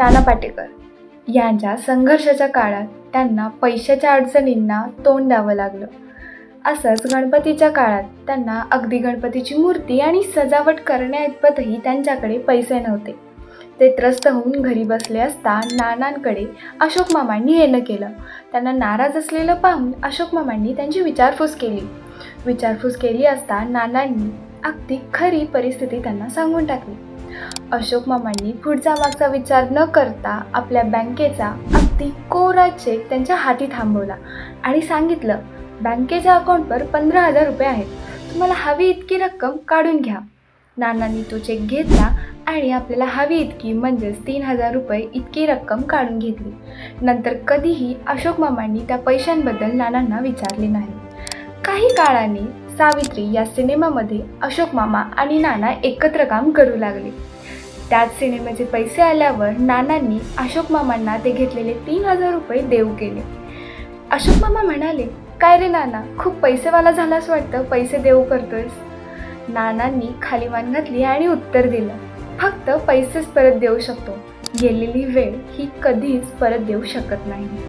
नाना पाटेकर यांच्या संघर्षाच्या काळात त्यांना पैशाच्या अडचणींना तोंड द्यावं लागलं. असंच गणपतीच्या काळात त्यांना अगदी गणपतीची मूर्ती आणि सजावट करण्याइतपतही त्यांच्याकडे पैसे नव्हते. ते त्रस्त होऊन घरी बसले असता नानांकडे अशोक मामांनी येणं केलं. त्यांना नाराज असलेलं पाहून अशोक मामांनी त्यांची विचारपूस केली असता नानांनी अगदी खरी परिस्थिती त्यांना सांगून टाकली. अशोक मामांनी पुढचा मागचा विचार न करता आपल्या बँकेचा अगदी कोरा चेक त्यांच्या हाती थांबवला आणि सांगितलं, बँकेच्या अकाउंटवर 15,000 रुपये आहेत, तुम्हाला हवी इतकी रक्कम काढून घ्या. नानांनी तो चेक घेतला आणि आपल्याला हवी इतकी म्हणजेच 3,000 रुपये इतकी रक्कम काढून घेतली. नंतर कधीही अशोक मामांनी त्या पैशांबद्दल नानांना विचारले नाही. काही काळाने सावित्री या सिनेमामध्ये अशोक मामा आणि नाना एकत्र काम करू लागले. त्याच सिनेमाचे पैसे आल्यावर नानांनी अशोक मामांना ते घेतलेले 3,000 रुपये देऊ केले. अशोक मामा म्हणाले, काय रे नाना, खूप पैसेवाला झालास वाटतं, पैसे देऊ करतोयस. नानांनी खाली मान घातली आणि उत्तर दिलं, फक्त पैसेच परत देऊ शकतो, गेलेली वेळ ही कधीच परत देऊ शकत नाही.